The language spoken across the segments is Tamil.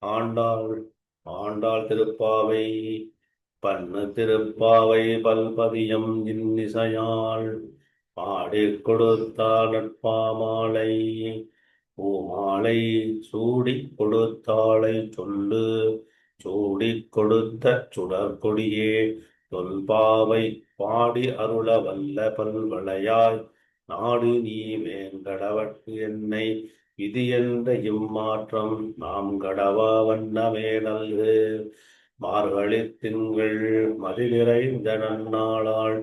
ஆண்டாள் ஆண்டாள் திருப்பாவை பண்ணு திருப்பாவை பல்பதியம் இன்னிசையாள் பாடிக் கொடுத்தாள் நட்பாமாலை பூமாலை சூடிக் கொடுத்தாளை சொல்லு சூடிக் கொடுத்த சுடற்கொடியே தொல்பாவை பாடி அருள வல்ல பல்வளையாய் நாடு நீ வேங்கடவற்கு என்னை விதி என்ற இம்மாற்றம் நாம் கடவா வண்ணமே நல்கு மார்கழி திங்கள் மதி நிறைந்த நன்னாளாள்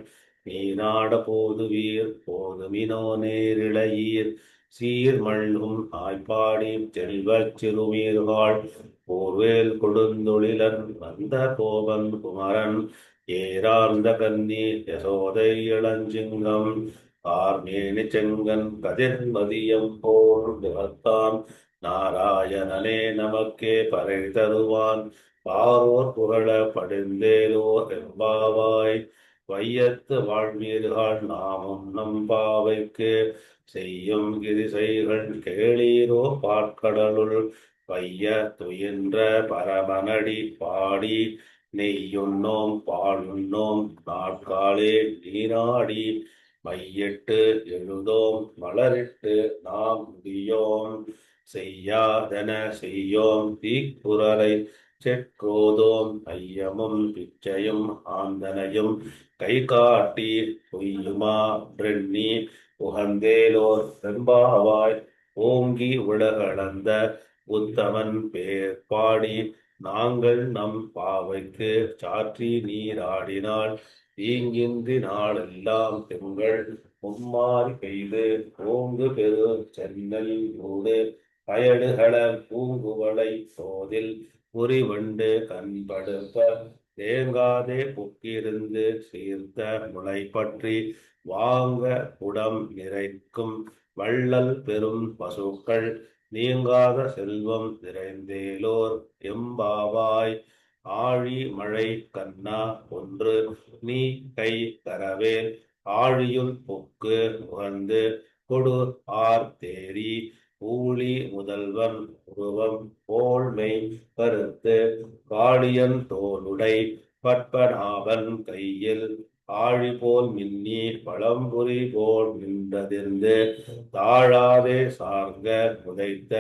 நீராட போதுவீர் போதுமினோ நேரிழையீர் சீர்மள்ளும் ஆய்ப்பாடி செல்வச் சிறுமீர்காள் போர்வேல் கொடுந்தொழிலன் வந்த கோபன் குமரன் ஏரார்ந்த கன்னி யசோதை இளஞ்சிங்கம் ஆர்மேனி செங்கன் கதிர்மதியம் போல் முகத்தான் நாராயணனே நமக்கே பறை தருவான் பாரோர் புகழ படிந்தேலோர் எம்பாவாய் வையத்து வாழ்வீர்கள் நாமும் நம் பாவைக்கு செய்யும் கிரிசைகள் கேளீரோ பாற்கடலுள் பைய துயின்ற பரமனடி பாடி நெய்யுண்ணோம் பாலுண்ணோம் நாட்காலே நீராடி மையிட்டு எழுதோம் மலரிட்டு நாம் முடியோம் செய்யாதென செய்யோம் தீக்குறரை செற்றோதோம் ஐயமும் பிச்சையும் ஆந்தனையும் கை காட்டி பொய்யுமா பிரண்ணி உகந்தேலோர் வெம்பாவாய் ஓங்கி உலகளந்த உத்தமன் பேர் பாடி நாங்கள் நம் பாவைக்கு சாற்றி நீராடினால் தீங்கின்றி நாளெல்லாம் திங்கள் மும்மாறி பெய்து ஓங்கு பெரு சென்னல் மூடு பயடுகள பூங்குவளை சோதில் புரிவண்டு கண்படுப்ப தேங்காதே புக்கிருந்து சீர்த்த முளை பற்றி வாங்க குடம் நிறைக்கும் வள்ளல் பெரும் பசுக்கள் நீங்காத செல்வம் நிறைந்தேலோர் எம்பாவாய் ஆழி மழை கண்ணா ஒன்று நீ கை தரவேல் ஆழியுள் பொக்கு உகந்து கொடு ஆர் தேரி ஊழி முதல்வன் உருவம் போல்மை கருத்து காளியன் தோளுடை பற்பனாபன் கையில் ஆழி போல் மின்னி பழம்புரி போல் நின்றதிர்ந்து தாழாதே சார்க புதைத்த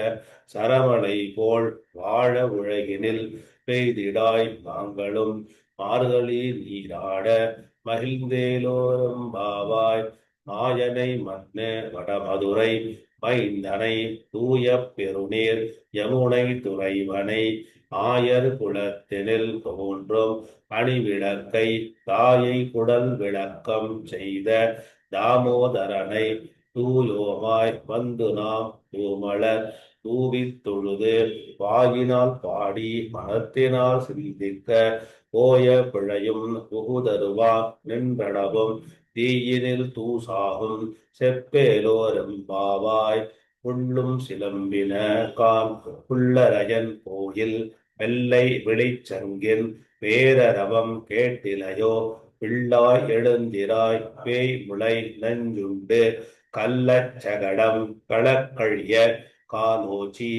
சரமலை போல் வாழ உலகினில் பெய்திடாய் நாங்களும் மார்கழி நீராட மகிழ்ந்தேலோரும் பாவாய் நாயனை மன்னு வடமதுரை மைந்தனை தூய பெருநீர் யமுனை துறைவனை ஆயர் குலத்தினில் தோன்றும் அணிவிளக்கை தாயை குடல் விளக்கம் செய்த தாமோதரனை தூயோமாய் வந்து நாம் தூமலர் தூவித் தொழுது வாயினால் பாடி மனத்தினால் சிந்திக்க போய பிழையும் புகுதருவா நின்றடவும் தீயினில் தூசாகும் செப்பேலோரெம்பாவாய் புள்ளும் சிலம்பின கான் புல்லரையன் கோயில் வெள்ளை விழிச்சங்கின் பேரரவம் கேட்டிலையோ பிள்ளாய் எழுந்திராய் பேய் முளை நஞ்சுண்டு கள்ளச்சகடம் களக்கழிய காலோச்சி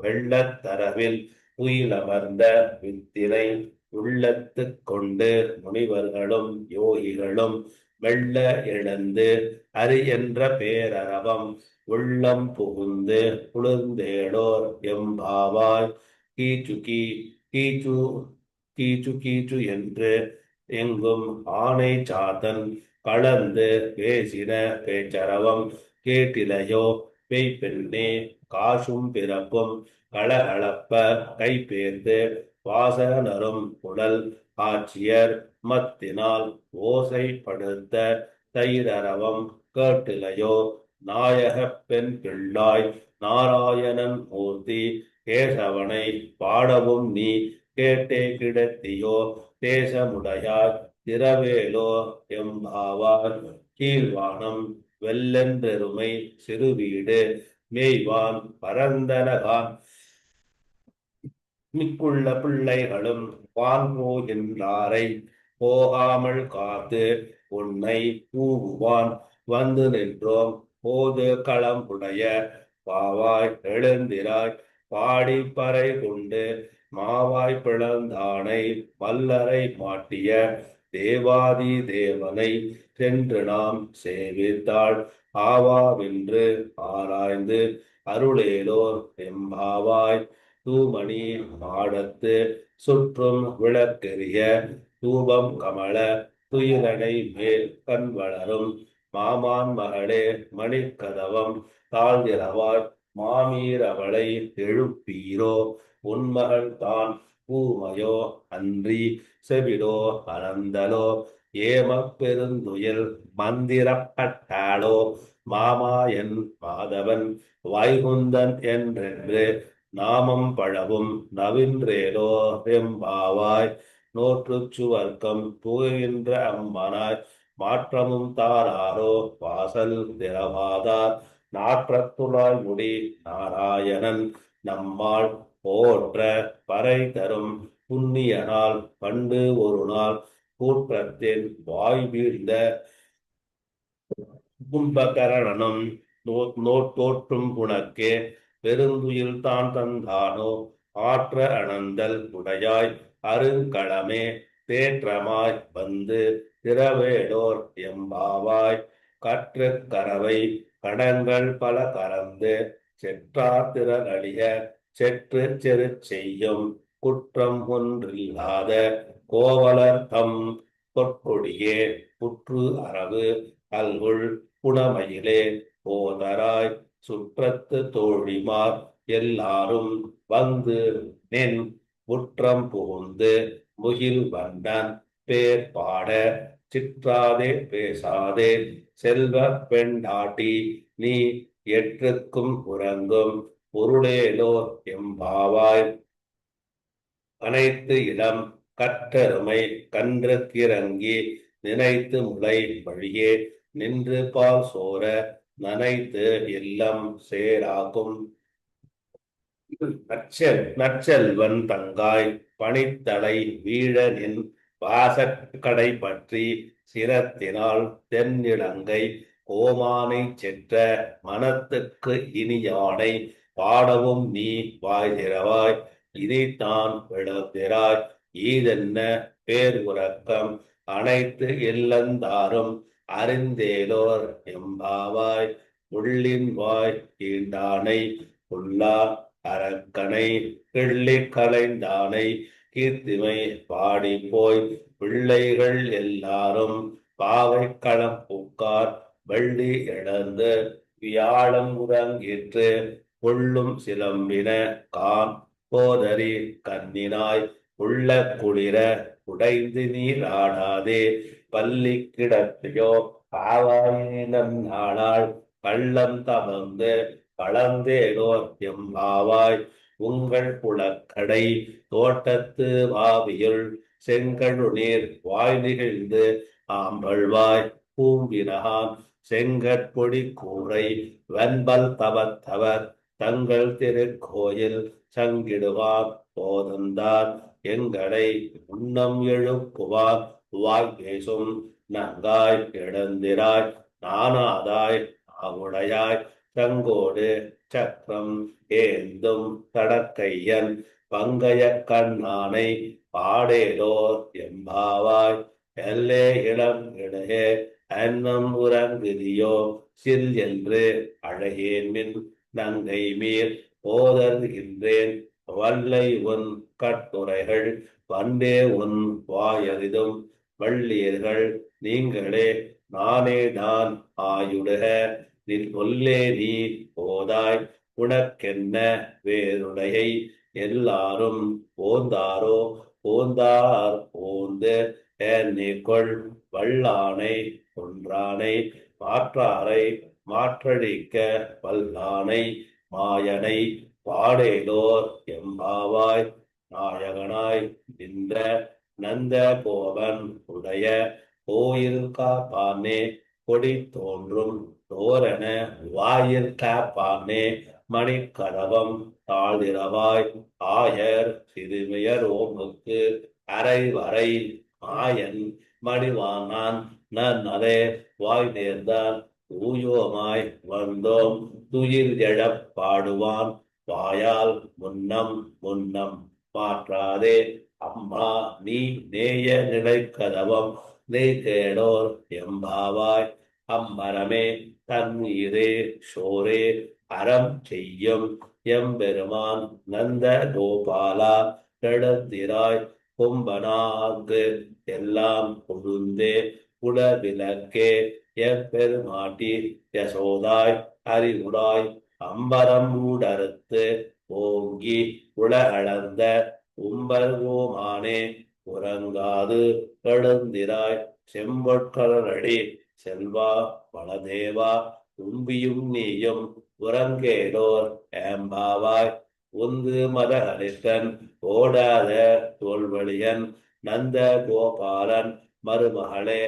வெள்ளத்தரவில் உயிலமர்ந்த வித்தினை உள்ளத்து கொண்டு முனிவர்களும் யோகிகளும் வெள்ள எழுந்து அரி என்ற பேரரவம் உள்ளம் புகுந்து குளிர்ந்தேடோர் எம்பாவாய் கீச்சு கீச்சு கீச்சு கீச்சு என்று எங்கும் ஆணை சாத்தன் கலந்து பேசின பேச்சரவம் கேட்டிலையோ பெண்ணே காசும் பிறப்பும் களகளப்ப கைபேர்ந்து வாசகனரும் உடல் ஆட்சியர் மத்தினால் ஓசைப்படுத்த தைரரவம் கேட்டிலையோ நாயக பெண் பிள்ளாய் நாராயணன் மூர்த்தி கேசவனை பாடவும் நீ கேட்டே கிடத்தியோ தேசமுடையார் திரவேலோ எம்பாவார் கீழ்வானம் வெள்ளென்றெருமை சிறுவீடு மேய்வான் பரந்தனகான் மிக்குள்ள பிள்ளைகளும் வான் போகின்றாரை போகாமல் காத்து உன்னை கூவுவான் வந்து நின்றோம் போது களம் உடைய பாவாய் எழுந்திராய் பாடிப்பறை கொண்டு மாவாய் பிளந்தானை வல்லரை மாட்டிய தேவாதி தேவனை சென்று நாம் சேவித்தாள் ஆவாவென்று ஆராய்ந்து அருளேலோர் எம்பாவாய். தூமணி மாடத்து சுற்றும் விளக்கெரிய தூபம் கமல துயிலனை மேல் கண் வளரும் மாமான் மகளே மணிக்கதவம் தாழ்கிறவாய் மாமீர் அவளை எழுப்பீரோ உன்மகள் தான் பூமையோ அன்றி செவிடோ அனந்தலோ ஏமப் பெருந்துயில் மந்திரப்பட்டாளோ மாமாயன் மாதவன் வைகுந்தன் என்றென்று நாமம் பழவும் நவின்றேலோ எம்பாவாய். நோற்றுச் சுவர்க்கம் புகுகின்ற அம்மனாய் மாற்றமும் தாராரோ வாசல் திறவாதார் நாற்றத்துழாய் முடி நாராயணன் நம்மால் போற்ற பறை தரும் புண்ணியனால் பண்டு ஒரு நாள் கூற்றத்தின் வாய் வீழ்ந்த கும்பகரணனும் தோற்றும் புனக்கே பெருந்துயில் தான் தந்தானோ ஆற்ற அனந்தல் உடையாய் அருங்களமே தேற்றமாய் வந்து திரவேடோர் எம்பாவாய். கற்று கரவை கடங்கள் பல கறந்து செற்றாத்திரல் அழிய செற்று செரு செய்யும் குற்றம் ஒன்றில்லாத கோவலர் தம் பொற்கொடியே புற்று அரவு அல்குள் புனமயிலே போதராய் சுற்றத்து தோழிமார் எல்லாரும் வந்து நின் முற்றம் புகுந்து முகில் வண்ணன் பேர் பாட சிற்றாதே பேசாதே செல்வ பெண்டாட்டி நீ எற்றுக்கும் உறங்கும் பொருளேலோ எம்பாவாய். அனைத்து இடம் கற்றருமை கன்று கிறங்கி நினைத்து முளை வழியே நின்று பால் சோர நனைத்து இல்லம் சேராகும் நற்செல்வன் தங்காய் பணித்தலை வீழ நின் வாசற்கடை பற்றி சிரத்தினால் தென்னிலங்கை கோமானை செற்ற மனத்துக்கு இனியானை பாடவும் நீ வாய்திரவாய் இதைத்தான் விளத்திராய் ஈதென்ன பேர் உறக்கம் அனைத்து இல்லந்தாரும் அறிந்தேலோர் எம்பாவாய். உள்ளின் வாய் கீண்டானை உள்ளா அரக்கனை கிள்ளி கலைந்தானை கீர்த்திமை பாடி போய் பிள்ளைகள் எல்லாரும் பாவை களம் பூக்கார் வள்ளி இழந்து வியாழம் உறங்கிற்று உள்ளும் சிலம்பின கான் போதறி கண்ணினாய் உள்ள குளிர உடைந்து நீர் ஆடாதே பள்ளி கிடத்தையோ பாவாயினம் நாளாள் கள்ளம் தமர்ந்து பழந்தேலோர் எம்பாவாய். உங்கள் புலக்கடை தோட்டத்து வாவியுள் செங்கழுநீர் வாய் நிகழ்ந்து ஆம்பல்வாய் பூம்பினகான் செங்கற்பொடி கூரை வெண்பல் தவத்தவர் தங்கள் திருக்கோயில் சங்கிடுவார் போதந்தார் எங்களை உண்ணம் எழுப்புவார் வாய் பேசும் நங்காய் எழுந்திராய் நானாதாய் நாவுடையாய் சங்கோடு சக்கரம் ஏந்தும் தடக்கையன் பங்கைய கண்ணானை பாடேலோர் எம்பாவாய். எல்லே இளம் இடையே அன்னம் உறங்குதியோ சில் என்று அழகேன் மின் நங்கை மீர் போதர்கின்றேன் வல்லை உன் கட்டுரைகள் வந்தே உன் வாயறிதும் வள்ளியர்கள் நீங்களே நானே தான் ஆயுடுக நில் கொல்லே நீ போதாய் உனக்கென்ன வேறுடையை எல்லாரும் போந்தாரோ போந்தார் போந்து என்னைக்கொள் வல்லானை ஒன்றானை மாற்றாரை மாற்றழிக்க வல்லானை மாயனை பாடேலோர் எம்பாவாய். நாயகனாய் நின்ற நந்த கோபன் உடைய கோயில் காப்பானே கொடி தோன்றும் தோரண வாயில் காப்பானே மணிக்கதவம் தாழ்திரவாய் ஆயர் சிறுமியர் ஓமுக்கு அரை வரை மாயன் மணிவானான் நன்னலே வாய் நேர்ந்தான் தூயோமாய் வந்தோம் துயில் எழப் பாடுவான் வாயால் முன்னம் முன்னம் மாற்றாதே அம்மா நீ நேய நிலைக்கதவம் நீ கேடோர் எம்பாவாய் அம்மரமே தன் உயிரே சோரே அறம் செய்யும் எம்பெருமான் நந்த கோபாலா கெடுத்திராய் கும்பனாகு எல்லாம் கொழுந்தே குலவிளக்கே எப்பெருமாட்டி யசோதாய் அறிவுடாய் அம்பரம் மூடறுத்து ஓங்கி உலகளந்த உம்பர்கோமானே உறங்காது கெடுந்திராய் செம்பொற்களடி செல்வா வளதேவா தும்பியும் நீயும் உறங்கேலோர் ஏம்பாவாய் உந்து மதஹரித்தன் ஓடாத தோல்வழியன் நந்த கோபாலன் மருமகளே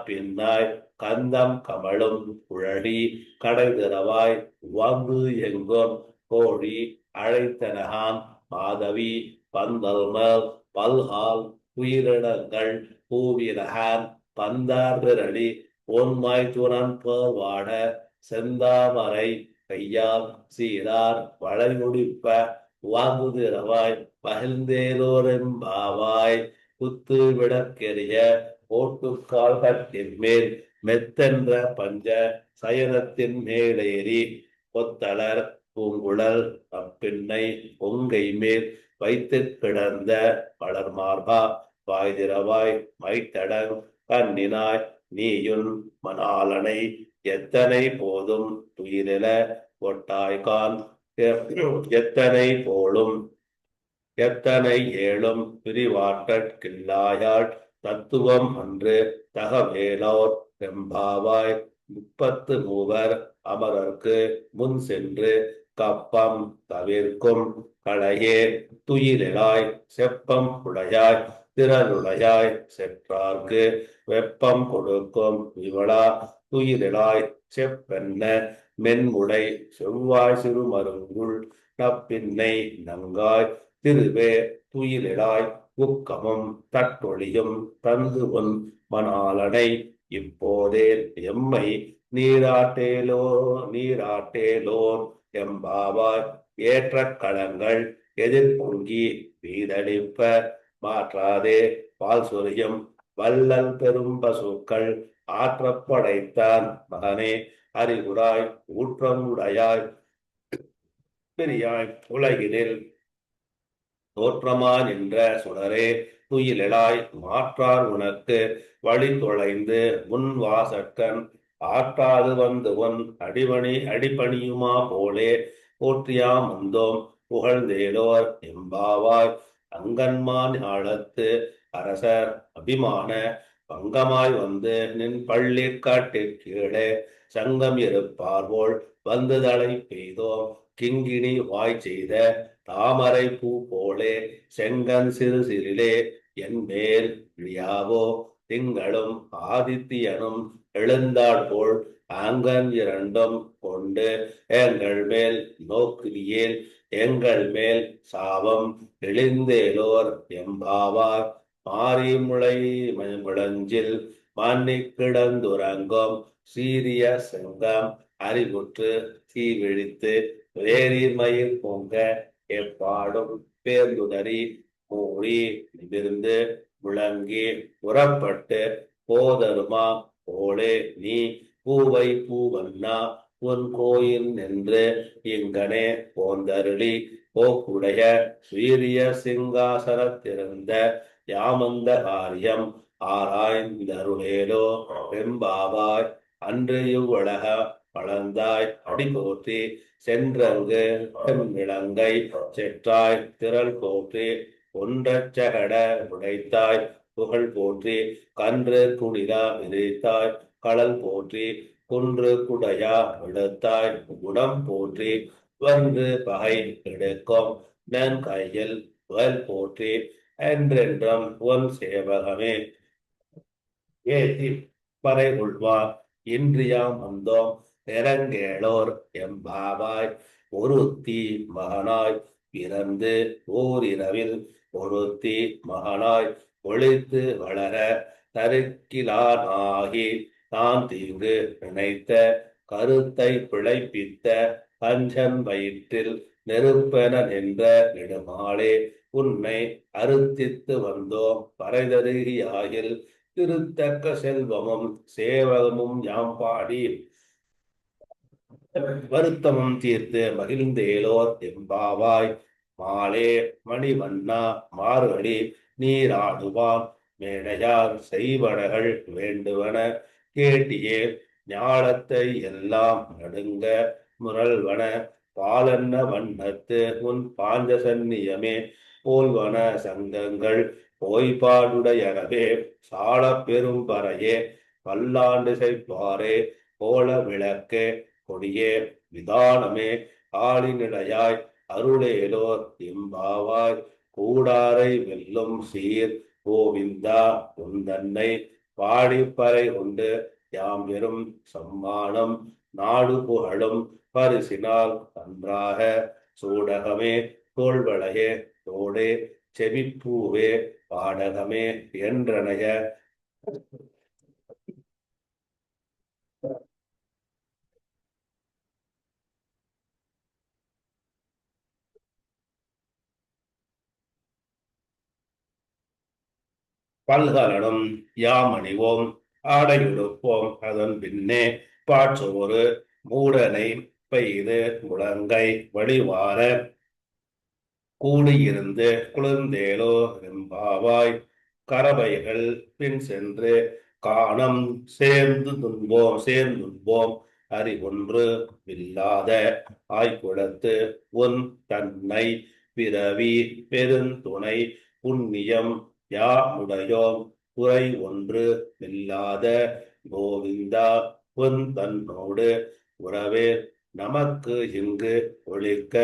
பின்னாய் கந்தம் கமழும் குழலி கடைதிறவாய் வந்து எங்கும் கோழி அழைத்தனகான் மாதவி பந்தல்மல் பல்ஹால் உயிரினங்கள் பூவினகான் பந்தார் விரலி பொன்மாய் துணன் வாட செந்தாமரை கையால் சீரார் வளைமுடிப்ப வாங்குதிரவாய் மகிழ்ந்தேலோரெம்பாவாய் குத்து விடக்கெரிய ஓட்டுக்கால்கத்தின் மேல் மெத்தென்ற பஞ்ச சயனத்தின் மேலேறி கொத்தலர் பூங்குழல் அப்பின்னை பொங்கை மேல் வைத்து கிடந்த வளர்மார்பா வாய்திரவாய் மைத்தடங் கண்ணினாய் நீயுன் மணாலனை எத்தனை போதும் துயிரில ஒட்டாய்கான் எத்தனை போலும் எத்தனை ஏழும் பிரிவாட்டற்கில்லாயாள் தத்துவம் அன்று தகவேலோர் எம்பாவாய் 33 அமரர்க்கு முன் சென்று கப்பம் தவிர்க்கும் களையே துயிலாய் செப்பம் உடையாய் திரளுடையாய் செற்றார்க்கு வெப்பம் கொடுக்கும் இவளா துயிலாய் செப்பென்ன மென்முடை செவ்வாய் சிறுமருங்குள் நப்பின்னை நங்காய் திருவே துயிலாய் உக்கமும் தட்டொழியும் தந்து உன் மணாலனை இப்போதே எம்மை நீராட்டேலோர் எம்பாவாய் ஏற்ற களங்கள் எதிர்பொங்கி வீதளிப்ப மாற்றாதே பால் சொரியும் வல்லல் பெரும் பசுக்கள் ஆற்றப்படைத்தான் மகனே அறிவுராய் ஊற்றம் உடையாய் பெரியாய் உலகினில் தோற்றமா நின்ற சுடரே துயிலாய் மாற்றார் உனக்கு வழி தொலைந்து உன் வாசற்கண் ஆற்றாது வந்து உன் அடிபணியுமா போலே போற்றியாம் வந்தோம் புகழ்ந்தேலோர் எம்பாவாய் அங்கன்மான் ஆழத்து அரசர் அபிமான பங்கமாய் வந்து நின் பள்ளி காட்டிற்கீழே சங்கம் இருப்பார்போல் வந்து தலை பெய்தோம் கிங்கிணி வாய் செய்த தாமரை பூ போலே செங்கன் சிறு சிறிலே என் மேல் விழியாவோ திங்களும் ஆதித்தியனும் எழுந்தாள் போல் ஆங்கன் இரண்டும் கொண்டு எங்கள் மேல் நோக்கிறியேல் எங்கள் மேல் சாபம் எழுந்தேலோர் எம்பாவார் மாறி முளை முழஞ்சில் மண்ணி கிடந்துறங்கும் சீரிய செங்கம் அறிவுற்று தீ விழித்து வேறீர் மயிர் பொங்க எப்பாடும் பேர்ந்துதறி மூடி நிமிர்ந்து முழங்கி புறப்பட்டு போதருமா போலே நீ பூவை பூவண்ணா உன் கோயில் நின்று இங்கனே போந்தருளி போக்குடைய வீரிய சிங்காசனத்திருந்த யாமந்த காரியம் ஆராய்ந்தருளேலோ வெம்பாவாய் அன்று இவ்வுலக வளர்ந்தாய் அடி போற்றி சென்றங்கு இளங்கை செற்றாய் திரள் போற்றி ஒன்றச்சகட உடைத்தாய் புகழ் போற்றி கன்று குடிலா விரித்தாய் களல் போற்றி குன்று குடையா எடுத்தாய் குடம் போற்றி வந்து பகை எடுக்கும் நன் கையில் புகழ் போற்றி என்றென்றும் உன் சேவகமே ஏத்தி பறை கொள்வார் இன்றியாம் வந்தோம் நிறங்கேளோர் எம்பாவாய் ஒருத்தி மகனாய் பிறந்து ஓரிரவில் ஒருத்தி மகனாய் ஒளித்து வளர தருக்கிலானாகி தான் தீங்கு நினைத்த கருத்தை பிழைப்பித்த கஞ்சன் வயிற்றில் நெருப்பென நின்ற நெடுமாலே உன்னை அறுத்தித்து வந்தோம் பறைதருகியாகில் திருத்தக்க செல்வமும் சேவகமும் யாம் பாடி வருத்தமும் தீர்த்து மகிழ்ந்தேலோர் எம்பாவாய். மாலே மணிவண்ணா மார்கழி நீராடுவான் மேடையார் செய்வனகள் வேண்டுவன கேட்டியே ஞாலத்தை எல்லாம் நடுங்க முரல்வன பாலன்ன வண்ணத்து உன் பாஞ்ச சந்நியமே போல்வன சங்கங்கள் போய்பாடுடையனவே சால பெரும் பறையே பல்லாண்டு செய்வாரே கோல விளக்கே கொடியே விதானமே ஆளினிடையாய் அருளேலோர் எம்பாவாய். கூடாரை வெல்லும் சீர் கோவிந்தா உந்தன்னை பாடிப்பறை கொண்டு யாம் பெரும் சம்மானம் நாடு புகழும் பரிசினால் நன்றாக சூடகமே தோள்வளையே தோடே செவிப்பூவே பாடகமே என்றனைய பல்கலனும் யாம் அணிவோம் ஆடையுடுப்போம் அதன் பின்னே பாற்றோரு மூடனை பெய்து முழங்கை வழிவார கூடியிருந்து குளிர்ந்தேலோ எம்பாவாய். கரவைகள் பின் சென்று காணம் சேர்ந்துன்போம் அறிவொன்று இல்லாத ஆய்குளத்து உன் தன்னை பிறவி பெருந்துணை புண்ணியம் யாமுடையோம் குறை ஒன்று இல்லாத கோவிந்தா உன் தன்னோடு உறவே நமக்கு இங்கு ஒழிக்க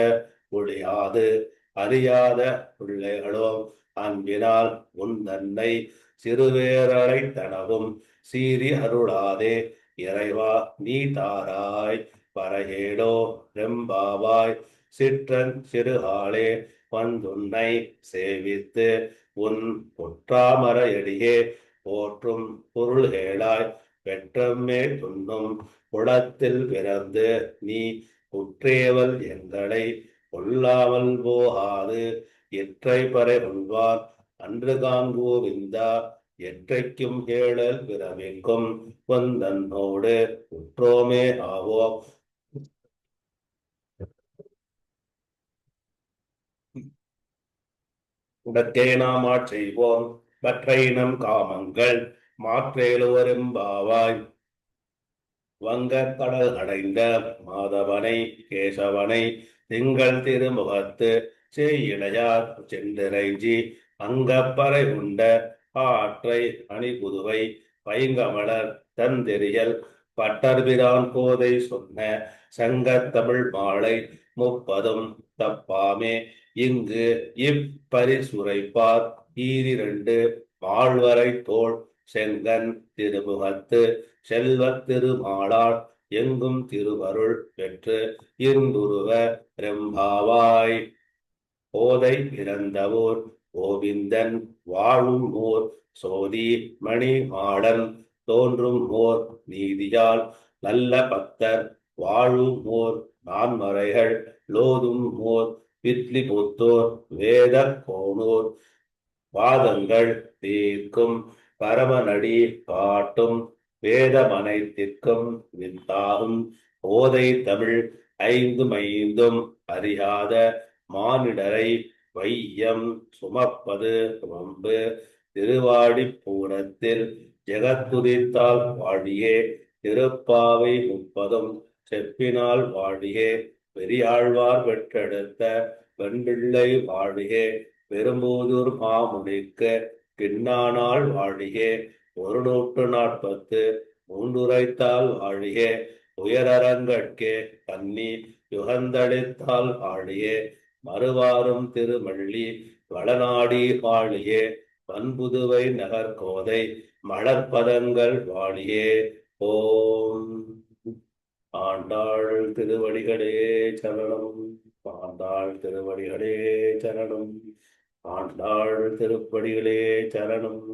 ஒழியாது அறியாத பிள்ளைகளோம் அன்பினால் உன் தன்னை சிறுவேரலை தனவும் சீறி அருளாதே இறைவா நீ தாராய் பறையேடோ ரெம்பாவாய். சிற்றன் சிறுகாலே வந்துன்னை சேவித்து உன் பொற்றாமரையடியே போற்றும் பொருள்கேளாய் பெற்றம்மே துண்ணும் குளத்தில் பிறந்து நீ குற்றேவல் எங்களை கொல்லாமல் போகாது எற்றை பறை கொள்வார் அன்று காண்கோவிந்தா. எற்றைக்கும் கேளல் பிறவிக்கும் வந்தன்னோடு உற்றோமே ஆவோம். உடற்கே நாம் ஆட்செய்வோம் மற்றை நம் காமங்கள் மாற்றேலுவரெம்பாவாய். வங்கக் கடல் அடைந்த மாதவனை கேசவனை திங்கள் திருமுகத்து செய்யிடையார் சென்றிறைஞ்சி அங்கப்பறை உண்ட ஆற்றை அணிபுதுவை பைங்கமலர் தந்தெறியல் பட்டர்பிரான் கோதை சொன்ன சங்கத்தமிழ் மாலை முப்பதும் தப்பாமே. இங்கு இப்பரிசுரைப்பார் ஈரிரண்டு மாழ்வரை தோள் செங்கன் திருமுகத்து செல்வத் திருமாலாள் எங்கும் திருவருள் பெற்று இருந்துருவ ரெம்பாவாய். போதை பிறந்தவோர் கோவிந்தன் வாழும் ஓர் சோதி மணி மாடன் தோன்றும் ஓர் நீதியால் நல்ல பக்தர் வாழும் ஓர் நான்மறைகள் லோதும் ஓர் வித்லி புத்தோர் வேத கோனூர் வாதங்கள் தீர்க்கும் பரமநடி காட்டும் வேதமனைத்திற்கும் வித்தாகும் போதை தமிழ் ஐந்தும் அறியாத மானிடரை வையம் சுமப்பது வம்பு. திருவாடிப்பூரத்தில் ஜெகத்துதித்தால் வாழியே திருப்பாவை முப்பதும் செப்பினால் வாழியே பெரியாழ்வார் பெற்றெடுத்த வெண்பிள்ளை வாழியே பெரும்பூதூர் மாமுனிக்கு பின்னானால் வாழியே 143 வாழியே உயரரங்கட்கே கன்னி யுகந்தளித்தால் வாழியே மறுவாரும் திருமள்ளி வளநாடி வாழியே வன்புதுவை நகர்கோதை மலர்பதங்கள் வாழியே. ஓம் ஆண்டாள் திருவடிகளே சரணம். ஆண்டாள் திருவடிகளே சரணம். ஆண்டாள் திருப்படிகளே சரணம்.